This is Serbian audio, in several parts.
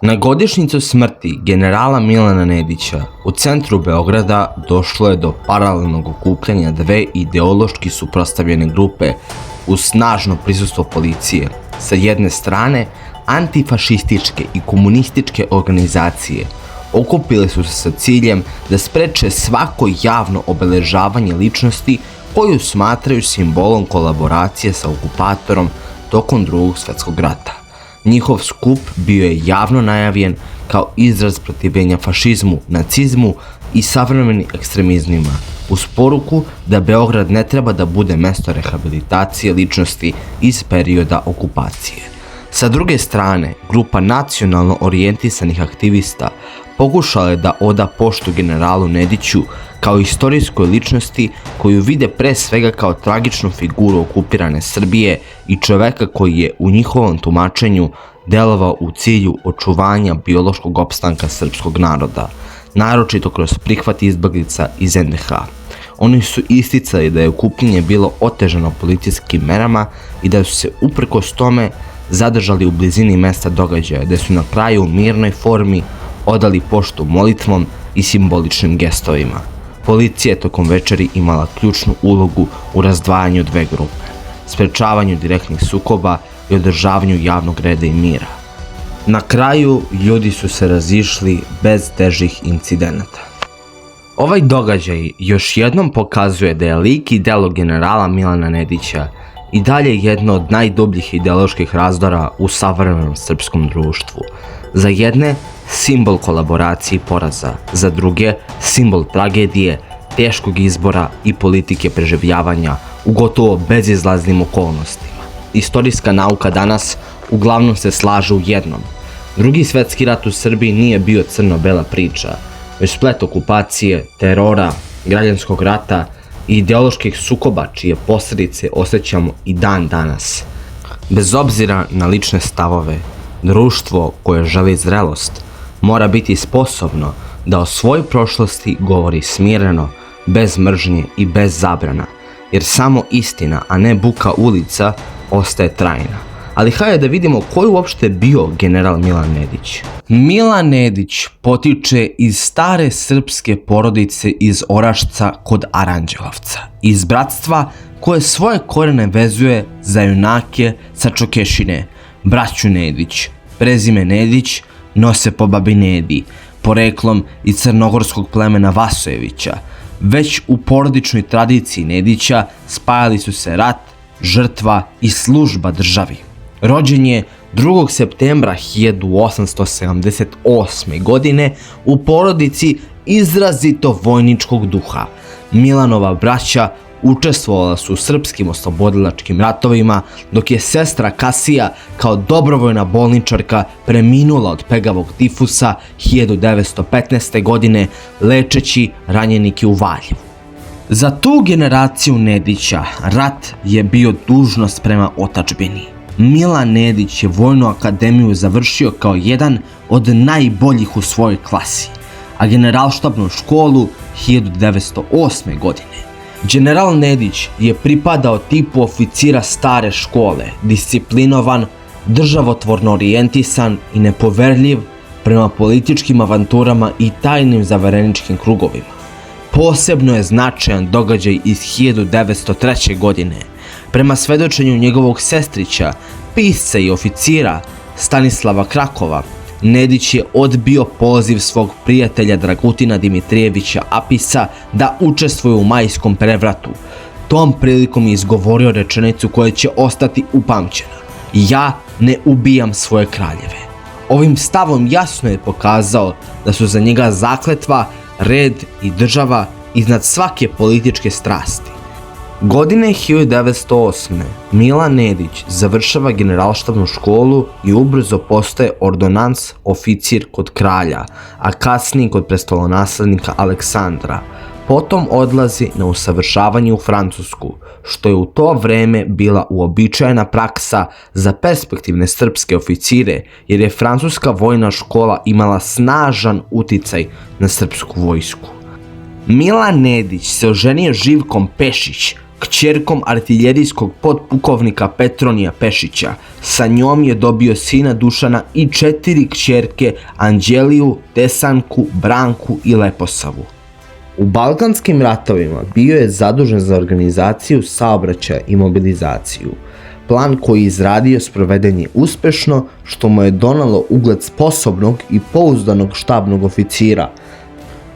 Na godišnjicu smrti generala Milana Nedića u centru Beograda došlo je do paralelnog okupljanja dve ideološki suprotstavljene grupe uz snažno prisustvo policije. Sa jedne strane, antifašističke i komunističke organizacije okupile su se sa ciljem da spreče svako javno obeležavanje ličnosti koju smatraju simbolom kolaboracije sa okupatorom tokom Drugog svjetskog rata. Njihov skup bio je javno najavljen kao izraz protivljenja fašizmu, nacizmu i savremenim ekstremizmima, uz poruku da Beograd ne treba da bude mesto rehabilitacije ličnosti iz perioda okupacije. Sa druge strane, grupa nacionalno orijentisanih aktivista pokušala je da oda poštu generalu Nediću kao istorijskoj ličnosti koju vide pre svega kao tragičnu figuru okupirane Srbije i čoveka koji je u njihovom tumačenju delovao u cilju očuvanja biološkog opstanka srpskog naroda, naročito kroz prihvat izbeglica iz NDH. Oni su isticali da je okupljanje bilo otežano policijskim merama i da su se uprkos tome zadržali u blizini mesta događaja, gde su na kraju u mirnoj formi odali poštu molitvom i simboličnim gestovima. Policija je tokom večeri imala ključnu ulogu u razdvajanju dve grupe, sprečavanju direktnih sukoba i održavanju javnog reda i mira. Na kraju, ljudi su se razišli bez težih incidenata. Ovaj događaj još jednom pokazuje da je lik i delo generala Milana Nedića i dalje jedno od najdubljih ideoloških razdora u savremenom srpskom društvu. Za jedne, simbol kolaboracije i poraza, za druge, simbol tragedije, teškog izbora i politike preživljavanja u gotovo bezizlaznim okolnostima. Istorijska nauka danas uglavnom se slaže u jednom. Drugi svetski rat u Srbiji nije bio crno-bela priča, već splet okupacije, terora, građanskog rata i ideoloških sukoba čije posljedice osjećamo i dan danas. Bez obzira na lične stavove, društvo koje želi zrelost mora biti sposobno da o svojoj prošlosti govori smireno, bez mržnje i bez zabrana, jer samo istina, a ne buka ulica, ostaje trajna. Ali hajde da vidimo ko je uopšte bio general Milan Nedić. Milan Nedić potiče iz stare srpske porodice iz Orašca kod Aranđelovca, iz bratstva koje svoje korene vezuje za junake sa Čokešine, braću Nedić. Prezime Nedić nose po babi Nedi, poreklom iz crnogorskog plemena Vasojevića. Već u porodičnoj tradiciji Nedića spajali su se rat, žrtva i služba državi. Rođen je 2. septembra 1878. godine u porodici izrazito vojničkog duha. Milanova braća učestvovala su u srpskim oslobodilačkim ratovima, dok je sestra Kasija kao dobrovoljna bolničarka preminula od pegavog tifusa 1915. godine lečeći ranjenike u Valjevu. Za tu generaciju Nedića rat je bio dužnost prema otadžbini. Milan Nedić je Vojnu akademiju završio kao jedan od najboljih u svojoj klasi, a generalštabnu školu 1908. godine. General Nedić je pripadao tipu oficira stare škole, disciplinovan, državotvorno orijentisan i nepoverljiv prema političkim avanturama i tajnim zavereničkim krugovima. Posebno je značajan događaj iz 1903. godine. Prema svedočenju njegovog sestrića, pisca i oficira Stanislava Krakova, Nedić je odbio poziv svog prijatelja Dragutina Dimitrijevića Apisa da učestvuje u Majskom prevratu. Tom prilikom je izgovorio rečenicu koja će ostati upamćena: "Ja ne ubijam svoje kraljeve." Ovim stavom jasno je pokazao da su za njega zakletva, red i država iznad svake političke strasti. Godine 1908. Milan Nedić završava generalštabnu školu i ubrzo postaje ordonans oficir kod kralja, a kasnije kod prestolonaslednika Aleksandra. Potom odlazi na usavršavanje u Francusku, što je u to vreme bila uobičajena praksa za perspektivne srpske oficire, jer je francuska vojna škola imala snažan uticaj na srpsku vojsku. Milan Nedić se oženio Živkom Pešić, kćerkom artiljerijskog potpukovnika Petronija Pešića. Sa njom je dobio sina Dušana i 4 kćerke, Anđeliju, Desanku, Branku i Leposavu. U Balkanskim ratovima bio je zadužen za organizaciju saobraćaja i mobilizaciju. Plan koji je izradio sproveden je uspešno, što mu je donalo ugled sposobnog i pouzdanog štabnog oficira.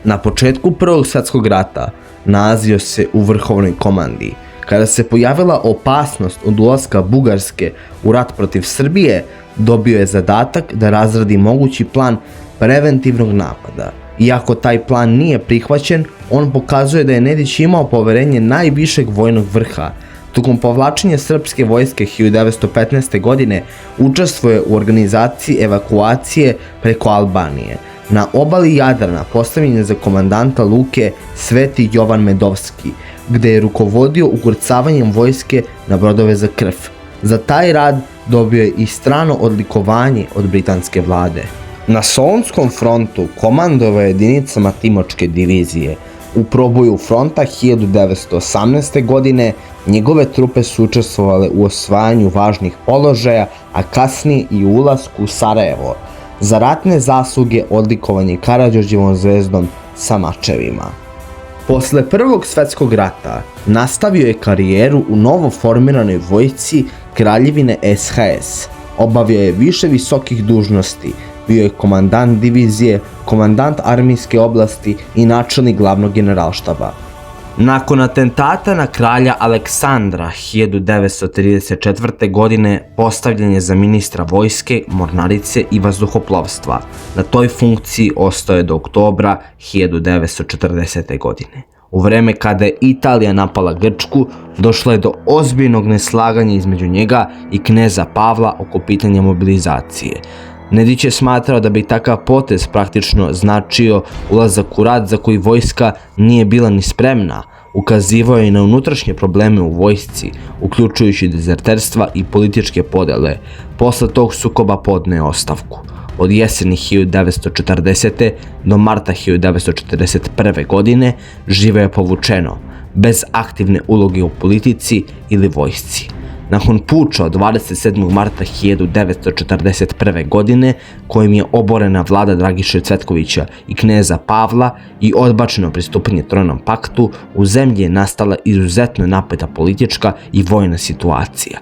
Na početku Prvog svjetskog rata nalazio se u vrhovnoj komandi. Kada se pojavila opasnost od ulaska Bugarske u rat protiv Srbije, dobio je zadatak da razradi mogući plan preventivnog napada. Iako taj plan nije prihvaćen, on pokazuje da je Nedić imao poverenje najvišeg vojnog vrha. Tokom povlačenja srpske vojske 1915. godine učestvuje u organizaciji evakuacije preko Albanije. Na obali Jadrana postavljen je za komandanta luke Sveti Jovan Medovski, gde je rukovodio ukrcavanjem vojske na brodove za krv. Za taj rad dobio je i strano odlikovanje od britanske vlade. Na Solunskom frontu komandovao je jedinicama Timočke divizije. U proboju fronta 1918. godine njegove trupe su učestvovale u osvajanju važnih položaja, a kasnije i u ulasku u Sarajevo. Za ratne zasluge odlikovan je Karađorđevom zvezdom sa mačevima. Posle Prvog svjetskog rata nastavio je karijeru u novo formiranoj vojsci Kraljevine SHS. Obavio je više visokih dužnosti, bio je komandant divizije, komandant armijske oblasti i načelnik glavnog generalštaba. Nakon atentata na kralja Aleksandra 1934. godine postavljen je za ministra vojske, mornarice i vazduhoplovstva. Na toj funkciji ostao je do oktobra 1940. godine. U vreme kada je Italija napala Grčku, došlo je do ozbiljnog neslaganja između njega i kneza Pavla oko pitanja mobilizacije. Nedić je smatrao da bi takav potez praktično značio ulazak u rat za koji vojska nije bila ni spremna. Ukazivao je i na unutrašnje probleme u vojsci, uključujući dezerterstva i političke podele. Posle tog sukoba podneo je ostavku. Od jeseni 1940. do marta 1941. godine živeo je povučeno, bez aktivne uloge u politici ili vojsci. Nakon puča od 27. marta 1941. godine, kojim je oborena vlada Dragiše Cvetkovića i kneza Pavla i odbačeno pristupanje Trojnom paktu, u zemlji je nastala izuzetno napeta politička i vojna situacija.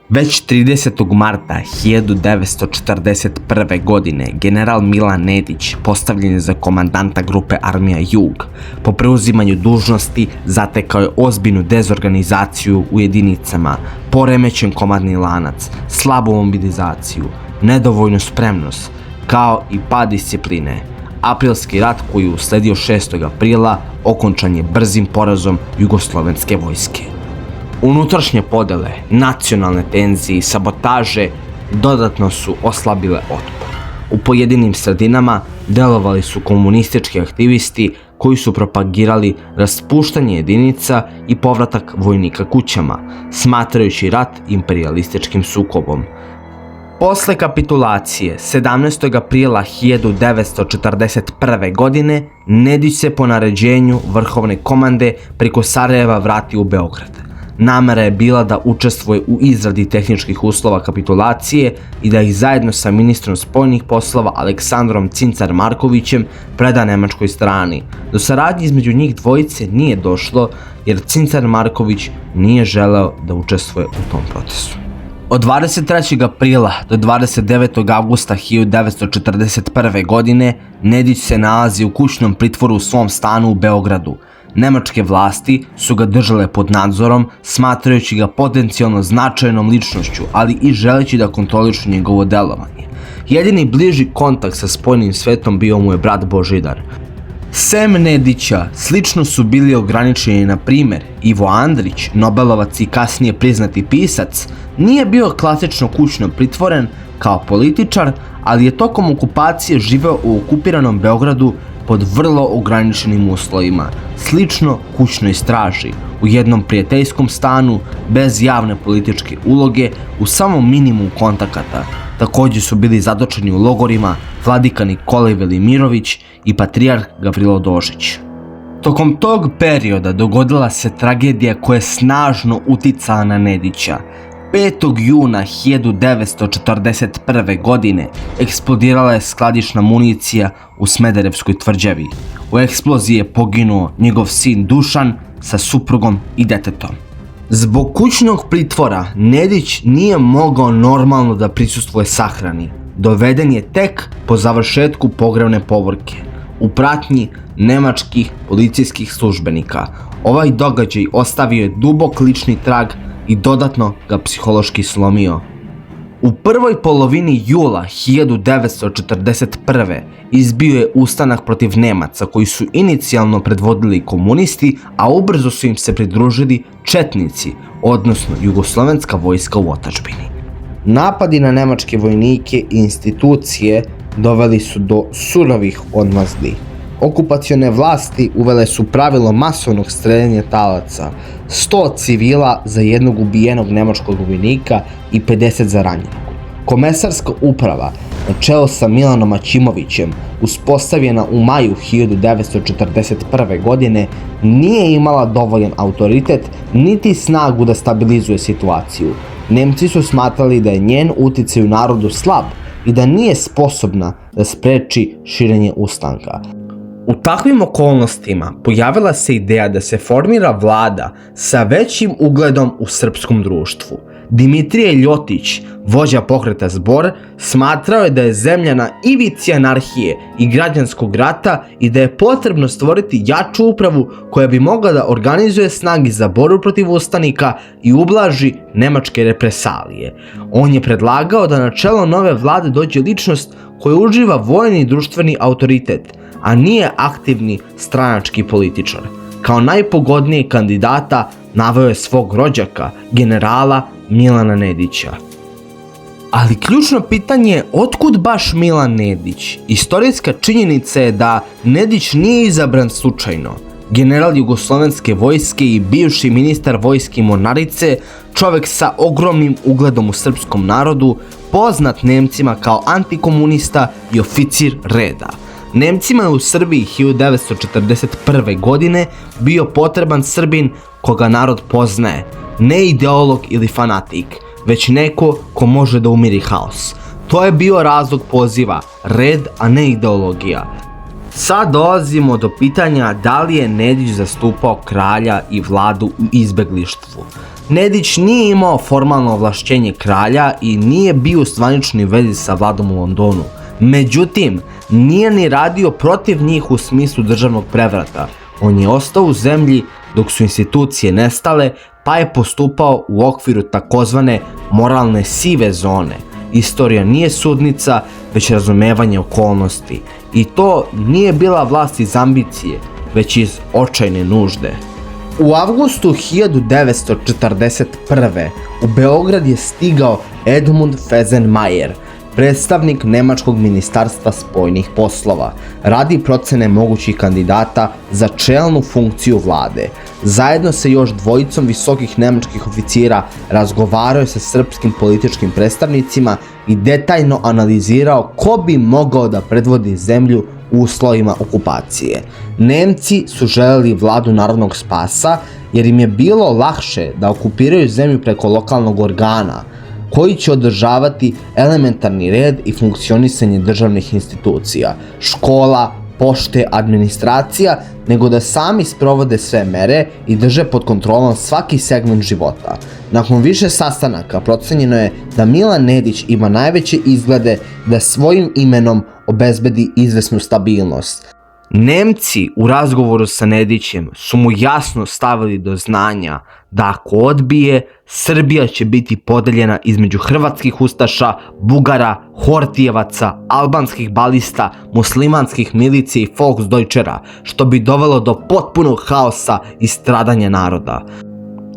Već 30. marta 1941. godine general Milan Nedić postavljen je za komandanta grupe Armija Jug. Po preuzimanju dužnosti zatekao je ozbiljnu dezorganizaciju u jedinicama, poremećen komandni lanac, slabu mobilizaciju, nedovoljnu spremnost, kao i pad discipline. Aprilski rat koji je usledio 6. aprila okončan je brzim porazom jugoslovenske vojske. Unutrašnje podele, nacionalne tenzije i sabotaže dodatno su oslabile otpor. U pojedinim sredinama delovali su komunistički aktivisti koji su propagirali raspuštanje jedinica i povratak vojnika kućama, smatrajući rat imperijalističkim sukobom. Posle kapitulacije 17. aprila 1941. godine Nedić se po naređenju vrhovne komande preko Sarajeva vrati u Beograd. Namera je bila da učestvuje u izradi tehničkih uslova kapitulacije i da ih zajedno sa ministrom spoljnih poslova Aleksandrom Cincar Markovićem preda nemačkoj strani. Do saradnje između njih dvojice nije došlo jer Cincar Marković nije želeo da učestvuje u tom procesu. Od 23. aprila do 29. avgusta 1941. godine Nedić se nalazi u kućnom pritvoru u svom stanu u Beogradu. Nemačke vlasti su ga držale pod nadzorom, smatrajući ga potencijalno značajnom ličnošću, ali i želeći da kontrolišu njegovo delovanje. Jedini bliži kontakt sa spoljnim svetom bio mu je brat Božidar. Sem Nedića, slično su bili ograničeni na primjer Ivo Andrić, Nobelovac i kasnije priznati pisac, nije bio klasično kućno pritvoren kao političar, ali je tokom okupacije živeo u okupiranom Beogradu pod vrlo ograničenim uslovima, slično kućnoj straži, u jednom prijateljskom stanu, bez javne političke uloge, u samo minimum kontakata. Također su bili zatočeni u logorima vladika Nikolaj Velimirović i patrijarh Gavrilo Dožić. Tokom tog perioda dogodila se tragedija koja je snažno uticala na Nedića. 5. juna 1941. godine eksplodirala je skladišna municija u Smederevskoj tvrđavi. U eksploziji je poginuo njegov sin Dušan sa suprugom i detetom. Zbog kućnog pritvora Nedić nije mogao normalno da prisustvuje sahrani. Doveden je tek po završetku pogrebne povorke u pratnji nemačkih policijskih službenika. Ovaj događaj ostavio je dubok lični trag i dodatno ga psihološki slomio. U prvoj polovini jula 1941. izbio je ustanak protiv Nemaca koji su inicijalno predvodili komunisti, a ubrzo su im se pridružili četnici, odnosno jugoslovenska vojska u otadžbini. Napadi na nemačke vojnike i institucije doveli su do surovih odmazdi. Okupacione vlasti uvele su pravilo masovnog streljanja talaca, 100 civila za jednog ubijenog nemačkog vojnika i 50 za ranjenog. Komesarska uprava na čelu sa Milanom Aćimovićem, uspostavljena u maju 1941. godine, nije imala dovoljan autoritet niti snagu da stabilizuje situaciju. Nemci su smatrali da je njen uticaj u narodu slab i da nije sposobna da spreči širenje ustanka. U takvim okolnostima pojavila se ideja da se formira vlada sa većim ugledom u srpskom društvu. Dimitrije Ljotić, vođa pokreta Zbor, smatrao je da je zemlja na ivici anarhije i građanskog rata i da je potrebno stvoriti jaču upravu koja bi mogla da organizuje snage za borbu protiv ustanika i ublaži nemačke represalije. On je predlagao da na čelo nove vlade dođe ličnost koja uživa vojni i društveni autoritet, a nije aktivni stranački političar. Kao najpogodnijeg kandidata naveo je svog rođaka, generala Milana Nedića. Ali ključno pitanje je otkud baš Milan Nedić? Istorijska činjenica je da Nedić nije izabran slučajno. General jugoslovenske vojske i bivši ministar vojske mornarice, čovjek sa ogromnim ugledom u srpskom narodu, poznat Nemcima kao antikomunista i oficir reda. Nemcima je u Srbiji 1941. godine bio potreban Srbin koga narod poznaje, ne ideolog ili fanatik, već neko ko može da umiri haos. To je bio razlog poziva, red, a ne ideologija. Sad dolazimo do pitanja da li je Nedić zastupao kralja i vladu u izbeglištvu. Nedić nije imao formalno ovlašćenje kralja i nije bio u zvaničnoj vezi sa vladom u Londonu. Međutim, nije ni radio protiv njih u smislu državnog prevrata. On je ostao u zemlji dok su institucije nestale, pa je postupao u okviru takozvane moralne sive zone. Istorija nije sudnica, već razumevanje okolnosti. I to nije bila vlast iz ambicije, već iz očajne nužde. U avgustu 1941. u Beograd je stigao Edmund Felsenmayer, predstavnik Nemačkog ministarstva spoljnih poslova, radi procene mogućih kandidata za čelnu funkciju vlade. Zajedno sa još dvojicom visokih nemačkih oficira razgovarao je sa srpskim političkim predstavnicima i detaljno analizirao ko bi mogao da predvodi zemlju u uslovima okupacije. Nemci su želeli vladu narodnog spasa jer im je bilo lakše da okupiraju zemlju preko lokalnog organa, koji će održavati elementarni red i funkcionisanje državnih institucija, škola, pošte, administracija, nego da sami sprovode sve mere i drže pod kontrolom svaki segment života. Nakon više sastanaka procenjeno je da Milan Nedić ima najveće izglede da svojim imenom obezbedi izvesnu stabilnost. Nemci u razgovoru sa Nedićem su mu jasno stavili do znanja da ako odbije, Srbija će biti podeljena između hrvatskih ustaša, Bugara, Hortijevaca, albanskih balista, muslimanskih milicija i Volksdeutschera, što bi dovelo do potpunog haosa i stradanja naroda.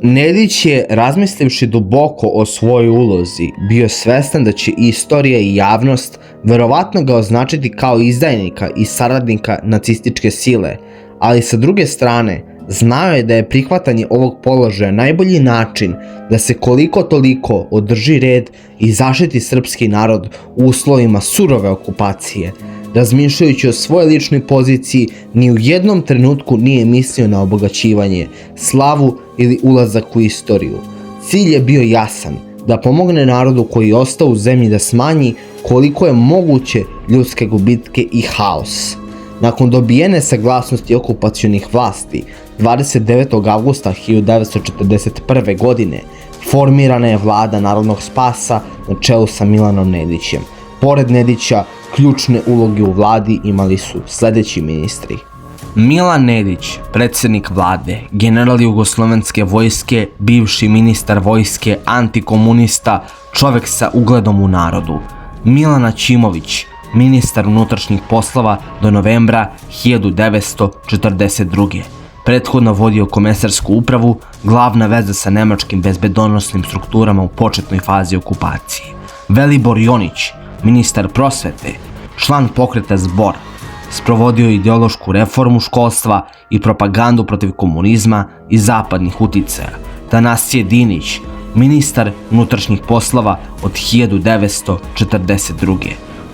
Nedić je, razmislivši duboko o svojoj ulozi, bio svestan da će istorija i javnost verovatno ga označiti kao izdajnika i saradnika nacističke sile, ali sa druge strane, znao je da je prihvatanje ovog položaja najbolji način da se koliko toliko održi red i zaštiti srpski narod u uslovima surove okupacije. razmišljajući o svojoj ličnoj poziciji, ni u jednom trenutku nije mislio na obogaćivanje, slavu ili ulazak u istoriju. Cilj je bio jasan, da pomogne narodu koji je ostao u zemlji da smanji koliko je moguće ljudske gubitke i haos. Nakon dobijene saglasnosti okupacionih vlasti, 29. avgusta 1941. godine formirana je vlada narodnog spasa na čelu sa Milanom Nedićem. Pored Nedića, ključne uloge u vladi imali su sljedeći ministri: Milan Nedić, predsjednik vlade, general Jugoslovenske vojske, bivši ministar vojske, antikomunista, čovjek sa ugledom u narodu; Milana Ćimović, ministar unutrašnjih poslova do novembra 1942. Prethodno vodio komesarsku upravu, glavna veza sa nemačkim bezbedonosnim strukturama u početnoj fazi okupacije; Velibor Jonić, ministar prosvete, član pokreta Zbor, sprovodio ideološku reformu školstva i propagandu protiv komunizma i zapadnih uticaja; Tanasije Dinić, ministar unutrašnjih poslova od 1942.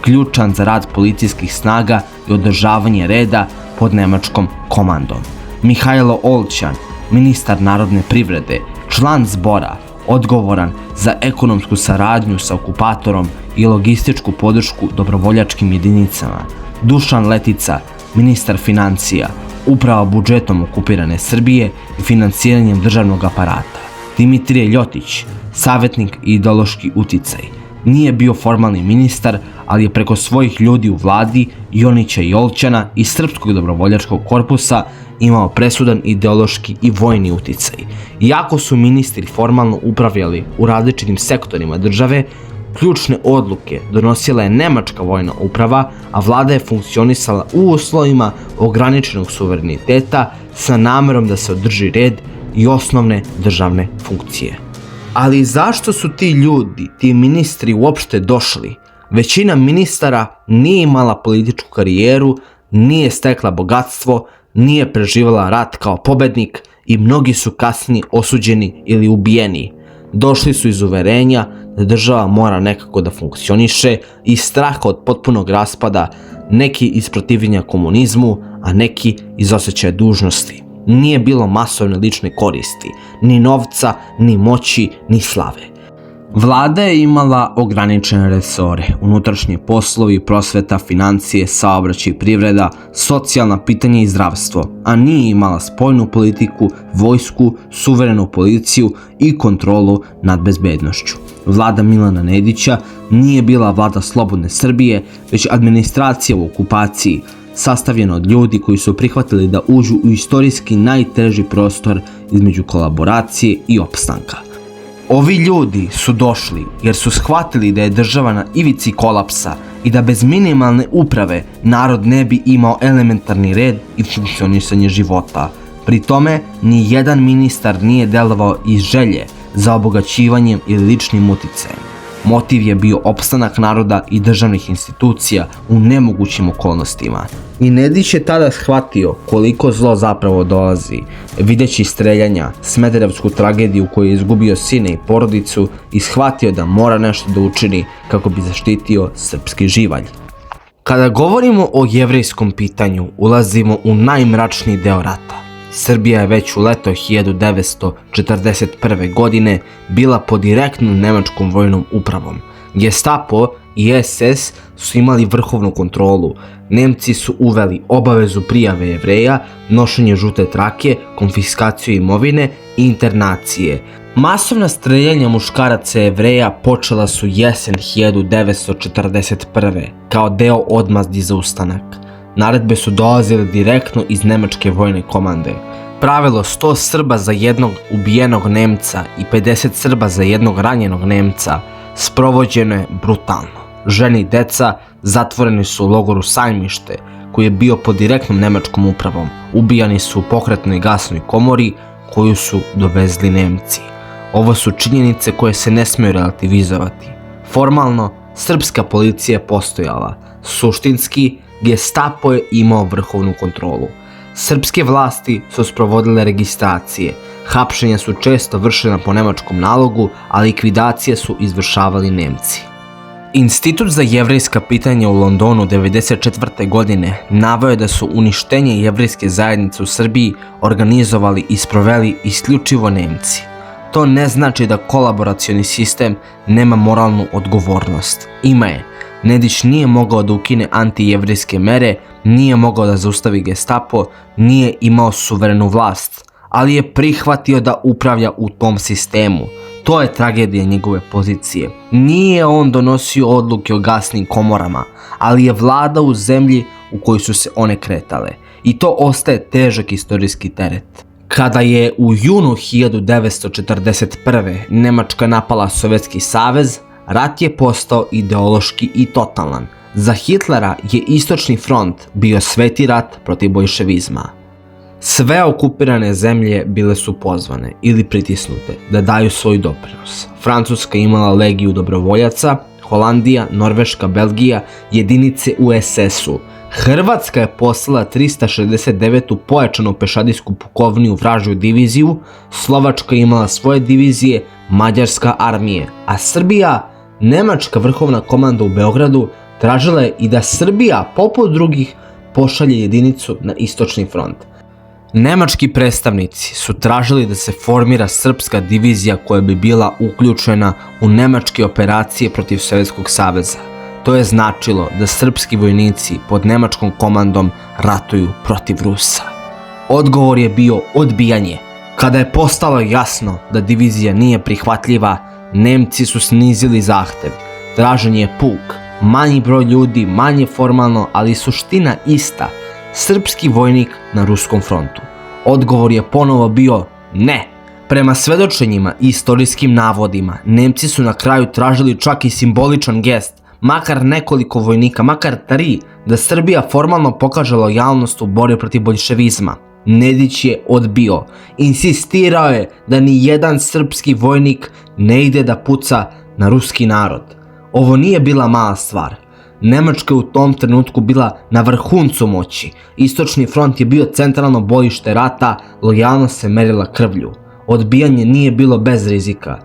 ključan za rad policijskih snaga i održavanje reda pod nemačkom komandom; Mihajlo Olčan, ministar narodne privrede, član Zbora, odgovoran za ekonomsku saradnju sa okupatorom i logističku podršku dobrovoljačkim jedinicama; Dušan Letica, ministar financija, uprava budžetom okupirane Srbije i financiranjem državnog aparata; Dimitrije Ljotić, savjetnik i ideološki uticaj. Nije bio formalni ministar, ali je preko svojih ljudi u vladi, Jonića i Olčana i Srpskog dobrovoljačkog korpusa imao presudan ideološki i vojni uticaj. Iako su ministri formalno upravljali u različitim sektorima države, ključne odluke donosila je nemačka vojna uprava, a vlada je funkcionisala u uslovima ograničenog suvereniteta sa namerom da se održi red i osnovne državne funkcije. Ali zašto su ti ljudi, ti ministri uopšte došli? Većina ministara nije imala političku karijeru, nije stekla bogatstvo, nije preživala rat kao pobednik i mnogi su kasnije osuđeni ili ubijeni. Došli su iz uverenja da država mora nekako da funkcioniše i straha od potpunog raspada, neki iz protivljenja komunizmu, a neki iz osjećaja dužnosti. Nije bilo masovne lične koristi, ni novca, ni moći, ni slave. Vlada je imala ograničene resore: unutrašnji poslovi, prosveta, financije, saobraćaj i privreda, socijalna pitanja i zdravstvo, a nije imala spoljnu politiku, vojsku, suverenu policiju i kontrolu nad bezbednošću. Vlada Milana Nedića nije bila vlada slobodne Srbije, već administracija u okupaciji, sastavljena od ljudi koji su prihvatili da uđu u istorijski najteži prostor između kolaboracije i opstanka. Ovi ljudi su došli jer su shvatili da je država na ivici kolapsa i da bez minimalne uprave narod ne bi imao elementarni red i funkcionisanje života. Pri tome, ni jedan ministar nije delovao iz želje za obogaćivanjem ili ličnim uticajem. Motiv je bio opstanak naroda i državnih institucija u nemogućim okolnostima. I Nedić je tada shvatio koliko zlo zapravo dolazi, videći streljanja, Smederevsku tragediju u kojoj je izgubio sina i porodicu, i shvatio da mora nešto da učini kako bi zaštitio srpski živalj. Kada govorimo o jevrejskom pitanju, ulazimo u najmračniji deo rata. Srbija je već u leto 1941. godine bila pod direktnom nemačkom vojnom upravom. Gestapo i SS su imali vrhovnu kontrolu. Nemci su uveli obavezu prijave Jevreja, nošenje žute trake, konfiskaciju imovine i internacije. Masovna streljanja muškaraca Jevreja počela su jesen 1941. kao deo odmazdi za ustanak. Naredbe su dolazile direktno iz nemačke vojne komande. Pravilo 100 Srba za jednog ubijenog Nemca i 50 Srba za jednog ranjenog Nemca sprovođeno je brutalno. Žene i deca zatvoreni su u logoru Sajmište, koji je bio pod direktnom nemačkom upravom. Ubijani su u pokretnoj gasnoj komori koju su dovezli Nemci. Ovo su činjenice koje se ne smiju relativizovati. Formalno, srpska policija je postojala. Suštinski, Gestapo je imao vrhovnu kontrolu. Srpske vlasti su sprovodile registracije, hapšenja su često vršena po nemačkom nalogu, a likvidacije su izvršavali Nemci. Institut za jevrejska pitanja u Londonu 1994. godine naveo je da su uništenje jevrejske zajednice u Srbiji organizovali i sproveli isključivo Nemci. To ne znači da kolaboracioni sistem nema moralnu odgovornost. Ima je. Nedić nije mogao da ukine antijevrejske mere, nije mogao da zaustavi Gestapo, nije imao suverenu vlast, ali je prihvatio da upravlja u tom sistemu. To je tragedija njegove pozicije. Nije on donosio odluke o gasnim komorama, ali je vladao u zemlji u kojoj su se one kretale. I to ostaje težak istorijski teret. Kada je u junu 1941. Nemačka napala Sovjetski savez, rat je postao ideološki i totalan. Za Hitlera je Istočni front bio sveti rat protiv boljševizma. Sve okupirane zemlje bile su pozvane ili pritisnute da daju svoj doprinos. Francuska imala legiju dobrovoljaca, Holandija, Norveška, Belgija, jedinice u SS-u. Hrvatska je poslala 369. pojačanu pešadijsku pukovniju vražju diviziju, Slovačka imala svoje divizije, Mađarska armije, a Srbija, Nemačka vrhovna komanda u Beogradu, tražila je i da Srbija, poput drugih, pošalje jedinicu na Istočni front. Nemački predstavnici su tražili da se formira srpska divizija koja bi bila uključena u nemačke operacije protiv Sovjetskog saveza. To je značilo da srpski vojnici pod nemačkom komandom ratuju protiv Rusa. Odgovor je bio odbijanje. Kada je postalo jasno da divizija nije prihvatljiva, Nemci su snizili zahtev. Tražen je puk, manji broj ljudi, manje formalno, ali suština ista. Srpski vojnik na ruskom frontu. Odgovor je ponovo bio ne. Prema svedočenjima i istorijskim navodima, Nemci su na kraju tražili čak i simboličan gest, makar nekoliko vojnika, makar 3, da Srbija formalno pokaže lojalnost u borbi protiv boljševizma. Nedić je odbio. Insistirao je da ni jedan srpski vojnik ne ide da puca na ruski narod. Ovo nije bila mala stvar. Nemačka je u tom trenutku bila na vrhuncu moći. Istočni front je bio centralno bojište rata, lojalnost se merila krvlju. Odbijanje nije bilo bez rizika.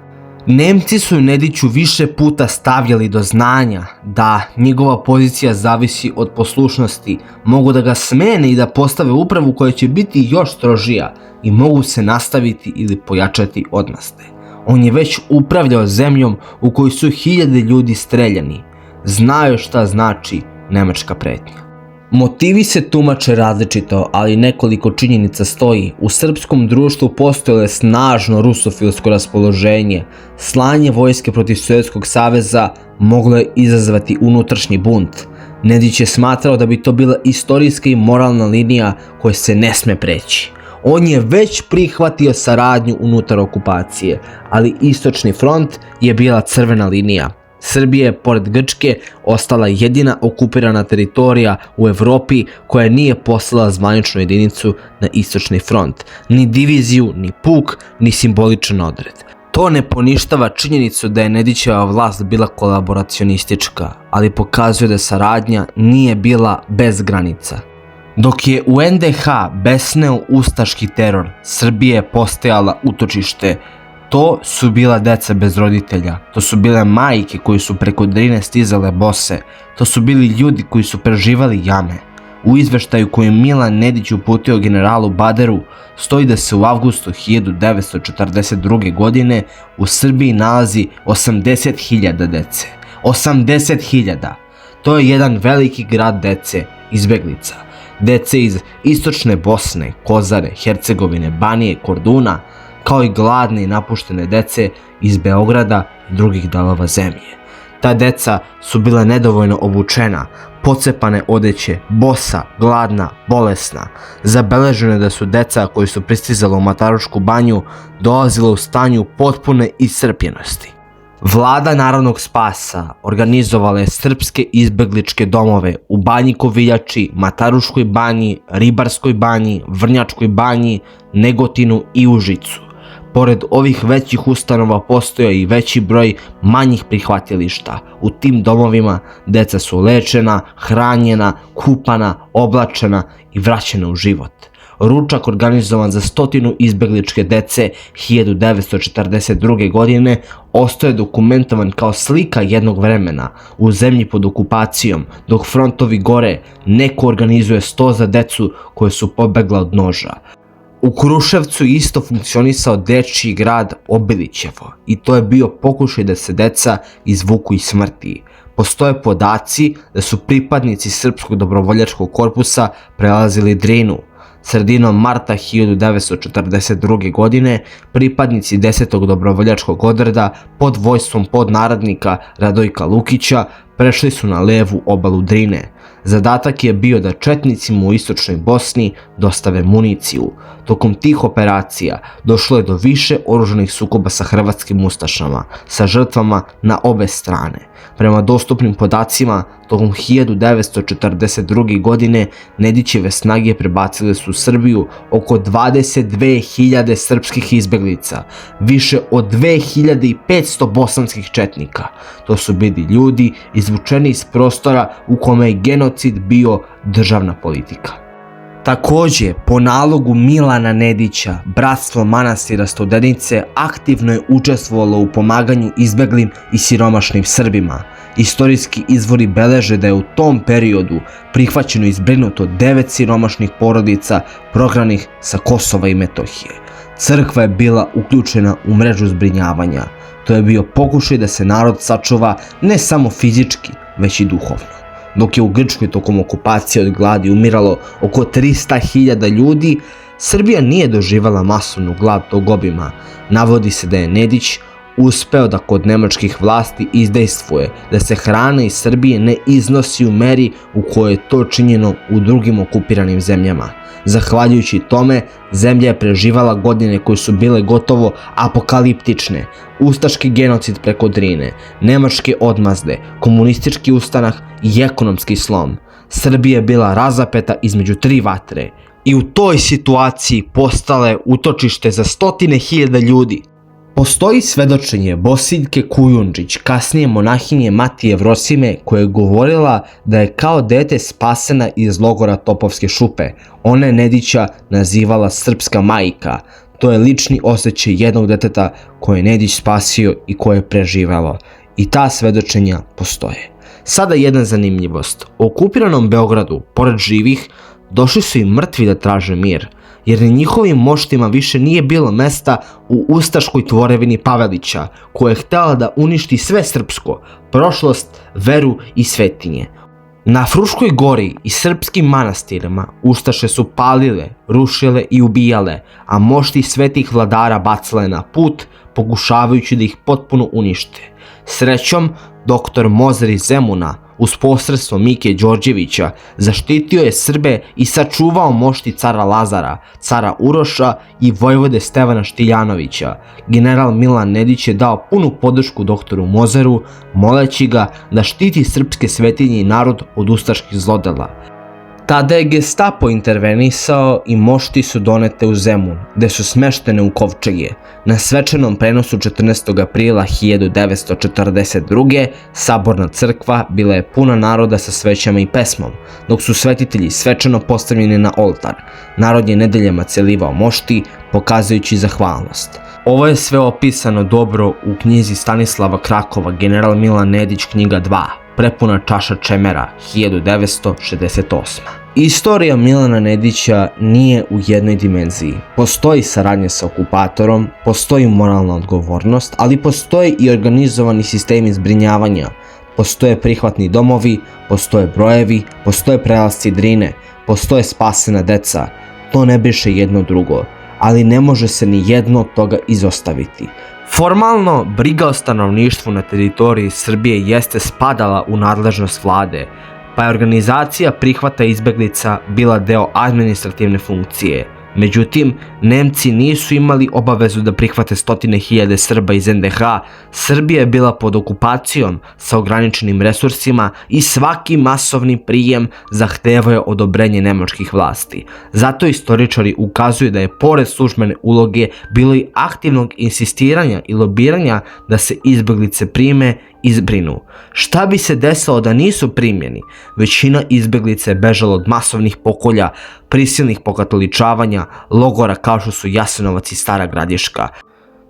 Nemci su Nediću više puta stavljali do znanja da njegova pozicija zavisi od poslušnosti, mogu da ga smene i da postave upravu koja će biti još strožija i mogu se nastaviti ili pojačati odmaste. On je već upravljao zemljom u kojoj su 1000 ljudi streljani. Znaju šta znači nemačka pretnja. Motivi se tumače različito, ali nekoliko činjenica stoji. U srpskom društvu postojalo je snažno rusofilsko raspoloženje. Slanje vojske protiv Sovjetskog saveza moglo je izazvati unutrašnji bunt. Nedić je smatrao da bi to bila istorijska i moralna linija koja se ne sme preći. On je već prihvatio saradnju unutar okupacije, ali Istočni front je bila crvena linija. Srbija je, pored Grčke, ostala jedina okupirana teritorija u Evropi koja nije poslala zvaničnu jedinicu na Istočni front. Ni diviziju, ni puk, ni simboličan odred. To ne poništava činjenicu da je Nedićeva vlast bila kolaboracionistička, ali pokazuje da saradnja nije bila bez granica. Dok je u NDH besneo ustaški teror, Srbija je postajala utočište. To su bila deca bez roditelja, to su bile majke koji su preko Drine stizale bose, to su bili ljudi koji su preživali jame. U izveštaju koji je Milan Nedić uputio generalu Baderu stoji da se u avgustu 1942. godine u Srbiji nalazi 80.000 dece. 80.000! To je jedan veliki grad dece, izbeglica. Dece iz istočne Bosne, Kozare, Hercegovine, Banije, Korduna, kao i gladne i napuštene dece iz Beograda i drugih delova zemlje. Ta deca su bila nedovoljno obučena, pocepane odeće, bosa, gladna, bolesna. Zabeleženo je da su deca koji su pristizala u Matarušku banju dolazila u stanju potpune iscrpljenosti. Vlada narodnog spasa organizovala je srpske izbegličke domove u Banji Koviljači, Mataruškoj banji, Ribarskoj banji, Vrnjačkoj banji, Negotinu i Užicu. Pored ovih većih ustanova postoje i veći broj manjih prihvatilišta. U tim domovima deca su lečena, hranjena, kupana, oblačena i vraćena u život. ručak organizovan za 100 izbegličke dece 1942. godine ostaje dokumentovan kao slika jednog vremena u zemlji pod okupacijom, dok frontovi gore, neko organizuje sto za decu koje su pobegla od noža. U Kruševcu isto funkcionisao dečiji grad Obilićevo i to je bio pokušaj da se deca izvuku iz smrti. Postoje podaci da su pripadnici Srpskog dobrovoljačkog korpusa prelazili Drinu. Sredinom marta 1942. godine pripadnici 10. dobrovoljačkog odreda pod vojstvom podnarodnika Radojka Lukića prešli su na levu obalu Drine. Zadatak je bio da četnicima u istočnoj Bosni dostave municiju. Tokom tih operacija došlo je do više oružanih sukoba sa hrvatskim ustašama, sa žrtvama na obe strane. Prema dostupnim podacima, tokom 1942. godine Nedićeve snage prebacile su u Srbiju oko 22.000 srpskih izbeglica, više od 2.500 bosanskih četnika. To su bili ljudi izvučeni iz prostora u kome je genocid bio državna politika. Također, po nalogu Milana Nedića, Bratstvo manastira Studenice aktivno je učestvovalo u pomaganju izbeglim i siromašnim Srbima. Istorijski izvori beleže da je u tom periodu prihvaćeno i zbrinuto 9 siromašnih porodica prognanih sa Kosova i Metohije. Crkva je bila uključena u mrežu zbrinjavanja. To je bio pokušaj da se narod sačuva ne samo fizički, već i duhovno. Dok je u Grčkoj tokom okupacije od gladi umiralo oko 300.000 ljudi, Srbija nije doživala masovnu glad tog obima. Navodi se da je Nedić uspeo da kod nemačkih vlasti izdejstvuje da se hrana iz Srbije ne iznosi u meri u kojoj je to činjeno u drugim okupiranim zemljama. Zahvaljujući tome, zemlja je preživala godine koje su bile gotovo apokaliptične. Ustaški genocid preko Drine, nemačke odmazde, komunistički ustanak i ekonomski slom. Srbija je bila razapeta između tri vatre i u toj situaciji postala je utočište za 100.000 ljudi. Postoji svedočenje Bosiljke Kujundžić, kasnije monahinje Matije Vrosime, koja je govorila da je kao dete spasena iz logora Topovske šupe. Ona je Nedića nazivala srpska majka. To je lični osjećaj jednog deteta koje je Nedić spasio i koje je preživelo. I ta svedočenja postoje. Sada jedna zanimljivost. U okupiranom Beogradu, pored živih, došli su i mrtvi da traže mir, jer ni njihovim moštima više nije bilo mesta u ustaškoj tvorevini Pavelića, koja je htjela da uništi sve srpsko, prošlost, veru i svetinje. Na Fruškoj gori i srpskim manastirima ustaše su palile, rušile i ubijale, a mošti svetih vladara bacale na put, pokušavajući da ih potpuno unište. Srećom, doktor Mozer iz Zemuna, uz posredstvo Mike Đorđevića, zaštitio je Srbe i sačuvao mošti cara Lazara, cara Uroša i vojvode Stevana Štiljanovića. General Milan Nedić je dao punu podršku doktoru Mozeru, moleći ga da štiti srpske svetinje i narod od ustaških zlodela. Tada je Gestapo intervenisao i mošti su donete u Zemun, gde su smeštene u kovčege. Na svečanom prenosu 14. aprila 1942. saborna crkva bila je puna naroda sa svećama i pesmom, dok su svetitelji svečano postavljeni na oltar. Narod je nedeljama celivao mošti, pokazujući zahvalnost. Ovo je sve opisano dobro u knjizi Stanislava Krakova, General Milan Nedić, knjiga 2, Prepuna čaša čemera, 1968. Istorija Milana Nedića nije u jednoj dimenziji. Postoji saradnja sa okupatorom, postoji moralna odgovornost, ali postoje i organizovani sistemi zbrinjavanja. Postoje prihvatni domovi, postoje brojevi, postoje prelasci Drine, postoje spasena deca. To ne briše jedno drugo, ali ne može se ni jedno od toga izostaviti. Formalno, briga o stanovništvu na teritoriji Srbije jeste spadala u nadležnost vlade, pa je organizacija prihvata izbeglica bila deo administrativne funkcije. Međutim, Nemci nisu imali obavezu da prihvate 100.000 Srba iz NDH, Srbija je bila pod okupacijom sa ograničenim resursima i svaki masovni prijem zahtevao je odobrenje nemačkih vlasti. Zato istoričari ukazuju da je pored službene uloge bilo i aktivnog insistiranja i lobiranja da se izbeglice prime izbrinu. Šta bi se desilo da nisu primljeni? Većina izbjeglica je bežala od masovnih pokolja, prisilnih pokatoličavanja, logora kao što su Jasenovac i Stara Gradiška.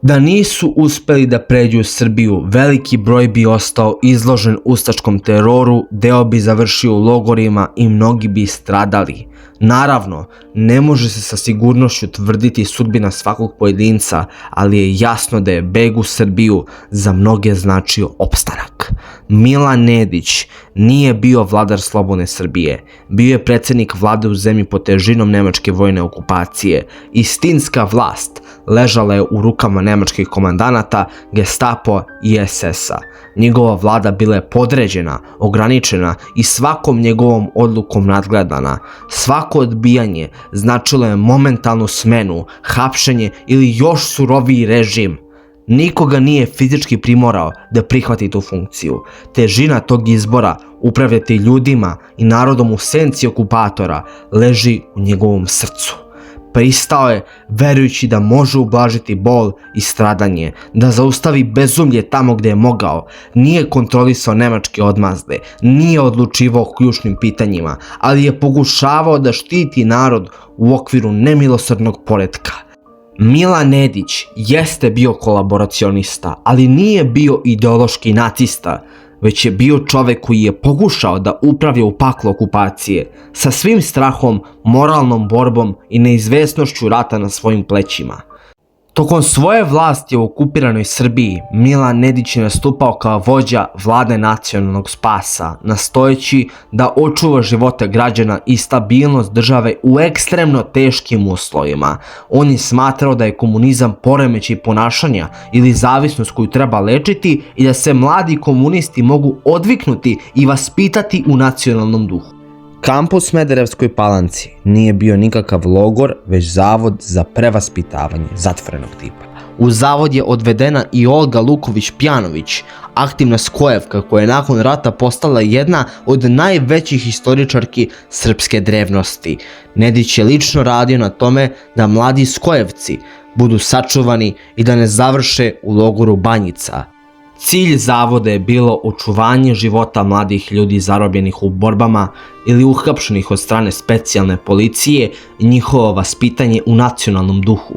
Da nisu uspjeli da pređu u Srbiju, veliki broj bi ostao izložen ustaškom teroru, deo bi završio u logorima i mnogi bi stradali. Naravno, ne može se sa sigurnošću tvrditi sudbina svakog pojedinca, ali je jasno da je beg u Srbiju za mnoge značio opstanak. Milan Nedić nije bio vladar slobodne Srbije, bio je predsjednik vlade u zemlji pod težinom nemačke vojne okupacije. Istinska vlast ležala je u rukama nemačkih komandanata, Gestapo i SS-a. Njegova vlada bila je podređena, ograničena i svakom njegovom odlukom nadgledana. Svako odbijanje značilo je momentalnu smenu, hapšenje ili još suroviji režim. Nikoga nije fizički primorao da prihvati tu funkciju. Težina tog izbora upravljati ljudima i narodom u senci okupatora leži u njegovom srcu. Pristao je verujući da može ublažiti bol i stradanje, da zaustavi bezumlje tamo gdje je mogao. Nije kontrolisao nemačke odmazde, nije odlučivao o ključnim pitanjima, ali je pokušavao da štiti narod u okviru nemilosrdnog poretka. Milan Nedić jeste bio kolaboracionista, ali nije bio ideološki nacista, već je bio čovjek koji je pokušao da upravlja u paklu okupacije, sa svim strahom, moralnom borbom i neizvesnošću rata na svojim plećima. Tokom svoje vlasti u okupiranoj Srbiji, Milan Nedić je nastupao kao vođa vlade nacionalnog spasa, nastojeći da očuva živote građana i stabilnost države u ekstremno teškim uslovima. On je smatrao da je komunizam poremećaj ponašanja ili zavisnost koju treba lečiti i da se mladi komunisti mogu odviknuti i vaspitati u nacionalnom duhu. Kampus u Smederevskoj Palanci nije bio nikakav logor, već zavod za prevaspitavanje zatvorenog tipa. U zavod je odvedena i Olga Luković-Pjanović, aktivna skojevka koja je nakon rata postala jedna od najvećih historičarki srpske drevnosti. Nedić je lično radio na tome da mladi skojevci budu sačuvani i da ne završe u logoru Banjica. Cilj zavoda je bilo očuvanje života mladih ljudi zarobljenih u borbama ili uhapšenih od strane specijalne policije i njihovo vaspitanje u nacionalnom duhu.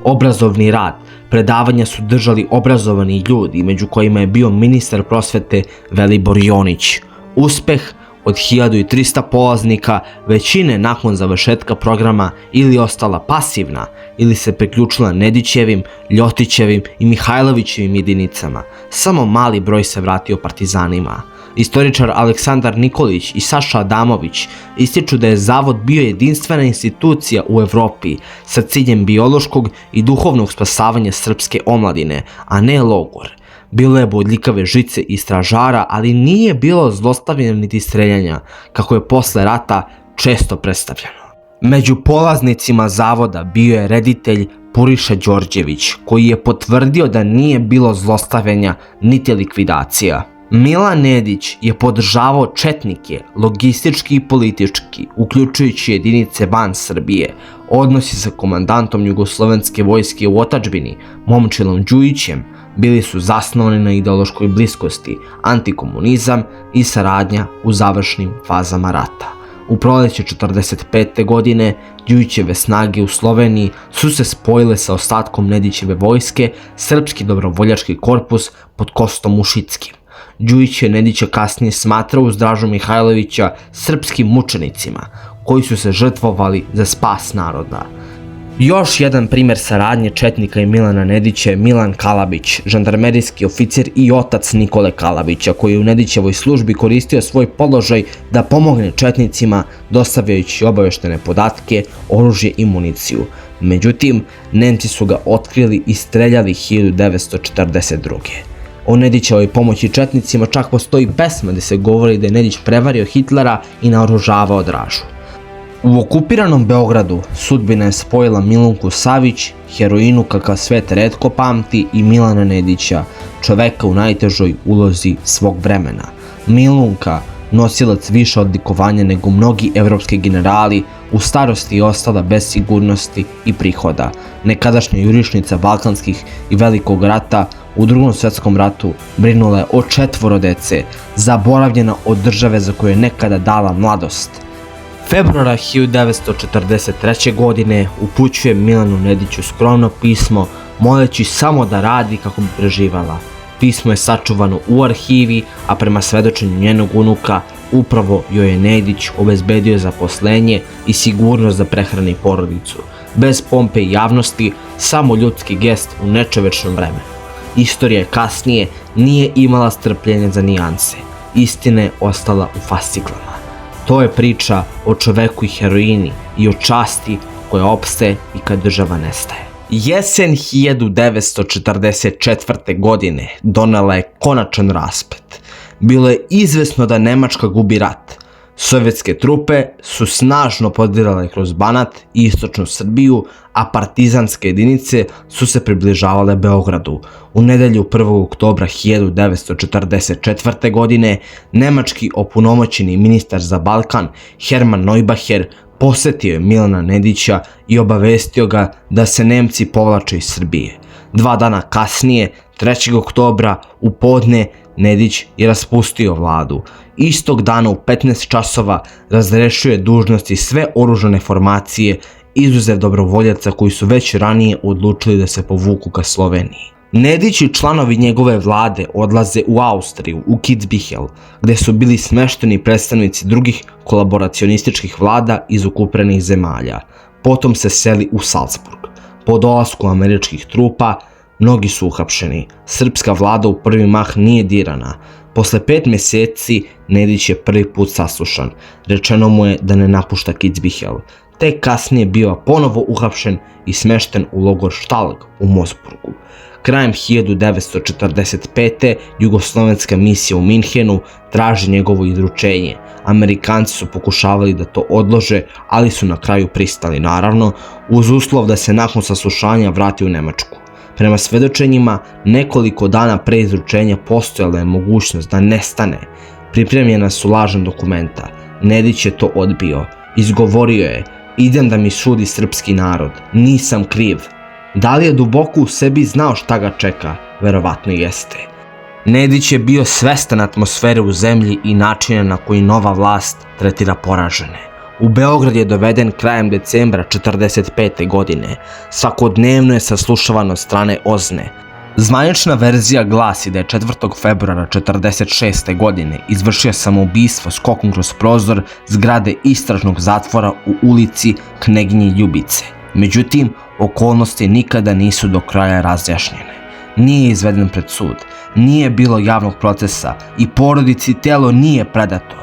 Obrazovni rad, predavanja su držali obrazovani ljudi, među kojima je bio ministar prosvete Velibor Jonić. Uspeh od 1300 polaznika, većine nakon završetka programa ili ostala pasivna ili se priključila Nedićevim, Ljotićevim i Mihajlovićevim jedinicama. Samo mali broj se vratio partizanima. Istoričar Aleksandar Nikolić i Saša Adamović ističu da je zavod bio jedinstvena institucija u Evropi sa ciljem biološkog i duhovnog spasavanja srpske omladine, a ne logor. Bilo je bodljikave žice i stražara, ali nije bilo zlostavljanja niti streljanja, kako je posle rata često predstavljeno. Među polaznicima zavoda bio je reditelj Puriša Đorđević, koji je potvrdio da nije bilo zlostavljanja niti likvidacija. Milan Nedić je podržavao četnike, logistički i politički, uključujući jedinice van Srbije. Odnosi sa komandantom jugoslovenske vojske u otadžbini, Momčilom Đujićem, bili su zasnovani na ideološkoj bliskosti, antikomunizam i saradnja u završnim fazama rata. U proleće 1945. godine Đujićeve snage u Sloveniji su se spojile sa ostatkom Nedićeve vojske, Srpski dobrovoljački korpus pod Kostom Ušickim. Đujić je Nedića kasnije smatrao uz Dražu Mihajlovića srpskim mučenicima, koji su se žrtvovali za spas naroda. Još jedan primjer saradnje četnika i Milana Nedića je Milan Kalabić, žandarmerijski oficir i otac Nikole Kalabića, koji je u Nedićevoj službi koristio svoj položaj da pomogne četnicima dostavljajući obaveštene podatke, oružje i municiju. Međutim, Nemci su ga otkrili i streljali 1942. O Nedićevoj pomoći četnicima čak postoji pesma gdje se govori da je Nedić prevario Hitlera i naoružavao Dražu. U okupiranom Beogradu sudbina je spojila Milunku Savić, heroinu kakav svet retko pamti, i Milana Nedića, čoveka u najtežoj ulozi svog vremena. Milunka nosilac više odlikovanja nego mnogi evropski generali, u starosti je ostala bez sigurnosti i prihoda. Nekadašnja jurišnica Balkanskih i Velikog rata u Drugom svjetskom ratu brinula je o 4 dece, zaboravljena od države za koju je nekada dala mladost. Februara 1943. godine upućuje Milanu Nediću skromno pismo, moleći samo da radi kako bi preživala. Pismo je sačuvano u arhivi, a prema svedočenju njenog unuka, upravo joj je Nedić obezbedio zaposlenje i sigurnost da prehrani porodicu. Bez pompe i javnosti, samo ljudski gest u nečovečnom vremenu. Istorija kasnije nije imala strpljenja za nijanse. Istina je ostala u fasciklama. To je priča o čoveku i heroini i o časti koja opstaje i kad država nestaje. Jesen 1944. godine donela je konačan rasplet. Bilo je izvesno da Nemačka gubi rat. Sovjetske trupe su snažno prodirale kroz Banat i istočnu Srbiju, a partizanske jedinice su se približavale Beogradu. U nedelju 1. oktobra 1944. godine nemački opunomoćeni ministar za Balkan Hermann Neubacher posetio je Milana Nedića i obavestio ga da se Nemci povlače iz Srbije. 2 dana kasnije, 3. oktobra, u podne, Nedić je raspustio vladu. Istog dana u 15 časova razrešio je dužnosti sve oružane formacije, izuzev dobrovoljaca koji su već ranije odlučili da se povuku ka Sloveniji. Nedić i članovi njegove vlade odlaze u Austriju, u Kitzbühel, gde su bili smešteni predstavnici drugih kolaboracionističkih vlada iz okupiran zemalja. Potom se seli u Salzburg. Po dolasku američkih trupa, mnogi su uhapšeni. Srpska vlada u prvi mah nije dirana. Posle 5 mjeseci Nedić je prvi put saslušan. Rečeno mu je da ne napušta Kitzbühel. Tek kasnije biva ponovo uhapšen i smešten u logor Štalg u Moosburgu. Krajem 1945. jugoslovenska misija u Minhenu traži njegovo izručenje. Amerikanci su pokušavali da to odlože, ali su na kraju pristali, naravno, uz uslov da se nakon saslušanja vrati u Nemačku. Prema svedočenjima, nekoliko dana pre izručenja postojala je mogućnost da nestane. Pripremljena su lažna dokumenta. Nedić je to odbio. Izgovorio je: idem da mi sudi srpski narod, nisam kriv. Da li je duboko u sebi znao šta ga čeka? Verovatno jeste. Nedić je bio svestan atmosfere u zemlji i načina na koji nova vlast tretira poražene. U Beograd je doveden krajem decembra 1945. godine. Svakodnevno je saslušavan od strane OZNE. Zvanična verzija glasi da je 4. februara 1946. godine izvršio samoubistvo skokom kroz prozor zgrade istražnog zatvora u ulici Kneginje Ljubice. Međutim, okolnosti nikada nisu do kraja razjašnjene. Nije izveden pred sud, nije bilo javnog procesa i porodici telo nije predato.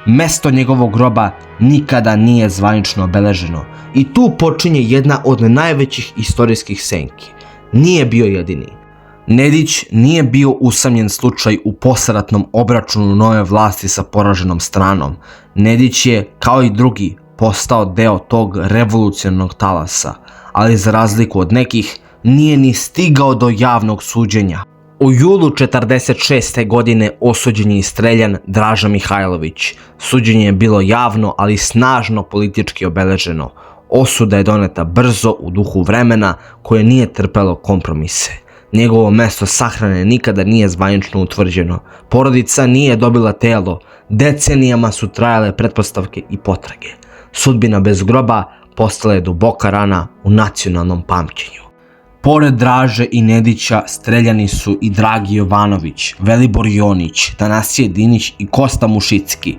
Mesto njegovog groba nikada nije zvanično obeleženo i tu počinje jedna od najvećih istorijskih senki. Nije bio jedini. Nedić nije bio usamljen slučaj u posleratnom obračunu nove vlasti sa poraženom stranom. Nedić je, kao i drugi, postao deo tog revolucionarnog talasa, ali za razliku od nekih, nije ni stigao do javnog suđenja. U julu 1946. godine osuđen je i streljan Draža Mihajlović. Suđenje je bilo javno, ali snažno politički obeleženo. Osuda je doneta brzo u duhu vremena koje nije trpelo kompromise. Njegovo mesto sahrane nikada nije zvanično utvrđeno. Porodica nije dobila telo. Decenijama su trajale pretpostavke i potrage. Sudbina bez groba postala je duboka rana u nacionalnom pamćenju. Pored Draže i Nedića streljani su i Dragi Jovanović, Velibor Jonić, Tanasije Dinić i Kosta Mušicki.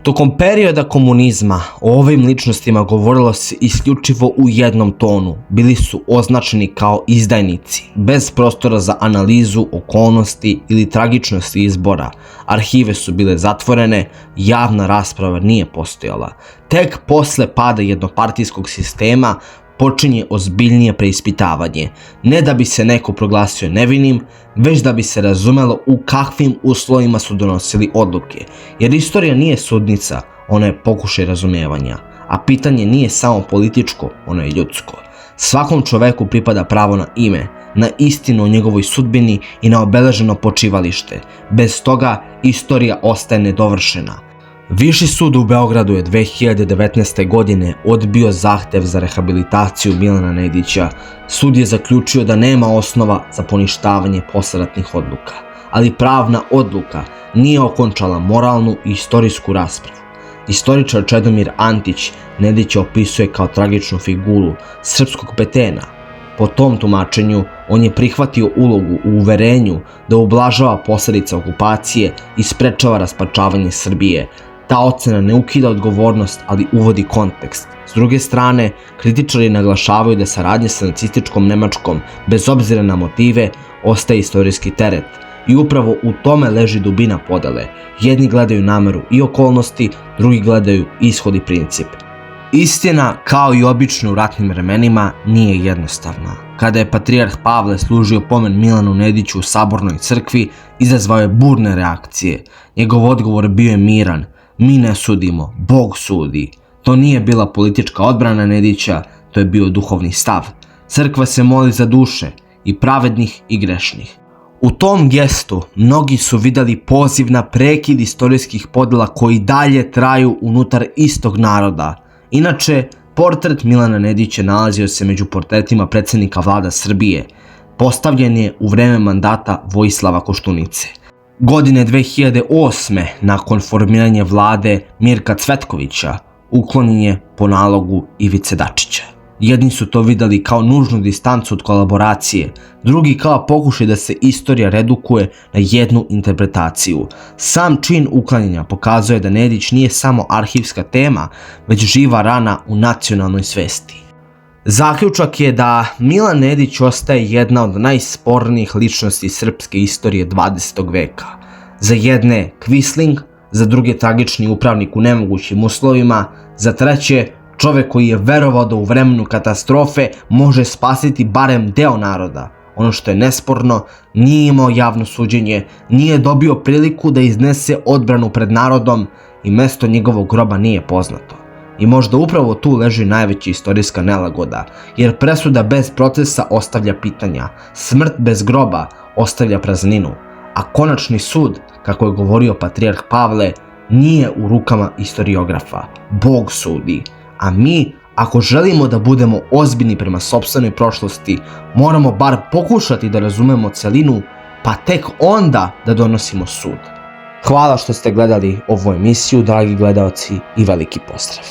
Tokom perioda komunizma o ovim ličnostima govorilo se isključivo u jednom tonu. Bili su označeni kao izdajnici, bez prostora za analizu okolnosti ili tragičnosti izbora. Arhive su bile zatvorene, javna rasprava nije postojala. Tek posle pada jednopartijskog sistema počinje ozbiljnije preispitavanje, ne da bi se neko proglasio nevinim, već da bi se razumelo u kakvim uslovima su donosili odluke, jer istorija nije sudnica, ona je pokušaj razumijevanja, a pitanje nije samo političko, ono je ljudsko. Svakom čoveku pripada pravo na ime, na istinu o njegovoj sudbini i na obeleženo počivalište. Bez toga istorija ostaje nedovršena. Viši sud u Beogradu je 2019. godine odbio zahtev za rehabilitaciju Milana Nedića. Sud je zaključio da nema osnova za poništavanje posleratnih odluka, ali pravna odluka nije okončala moralnu i istorijsku raspravu. Istoričar Čedomir Antić Nedića opisuje kao tragičnu figuru srpskog petena. Po tom tumačenju, on je prihvatio ulogu u uverenju da ublažava posljedice okupacije i sprečava raspačavanje Srbije. Ta ocena ne ukida odgovornost, ali uvodi kontekst. S druge strane, kritičari naglašavaju da saradnja sa nacističkom Nemačkom, bez obzira na motive, ostaje istorijski teret. I upravo u tome leži dubina podele. Jedni gledaju nameru i okolnosti, drugi gledaju ishod i princip. Istina, kao i obično u ratnim vremenima, nije jednostavna. Kada je patrijarh Pavle služio pomen Milanu Nediću u Sabornoj crkvi, izazvao je burne reakcije. Njegov odgovor bio je miran: mi ne sudimo, Bog sudi. To nije bila politička odbrana Nedića, to je bio duhovni stav. Crkva se moli za duše, i pravednih i grešnih. U tom gestu mnogi su vidjeli poziv na prekid istorijskih podjela koji dalje traju unutar istog naroda. Inače, portret Milana Nedića nalazio se među portretima predsjednika vlada Srbije. Postavljen je u vreme mandata Vojislava Koštunice. Godine 2008. nakon formiranja vlade Mirka Cvetkovića, uklonjen je po nalogu Ivice Dačića. Jedni su to vidjeli kao nužnu distancu od kolaboracije, drugi kao pokušaj da se istorija redukuje na jednu interpretaciju. Sam čin uklanjanja pokazuje da Nedić nije samo arhivska tema, već živa rana u nacionalnoj svesti. Zaključak je da Milan Nedić ostaje jedna od najspornijih ličnosti srpske istorije 20. veka. Za jedne Quisling, za druge tragični upravnik u nemogućim uslovima, za treće čovjek koji je verovao da u vremenu katastrofe može spasiti barem deo naroda. Ono što je nesporno, nije imao javno suđenje, nije dobio priliku da iznese odbranu pred narodom i mesto njegovog groba nije poznato. I možda upravo tu leži najveća istorijska nelagoda, jer presuda bez procesa ostavlja pitanja, smrt bez groba ostavlja prazninu, a konačni sud, kako je govorio patrijarh Pavle, nije u rukama istoriografa. Bog sudi. A mi, ako želimo da budemo ozbiljni prema sopstvenoj prošlosti, moramo bar pokušati da razumemo celinu, pa tek onda da donosimo sud. Hvala što ste gledali ovu emisiju, dragi gledaoci, i veliki pozdrav!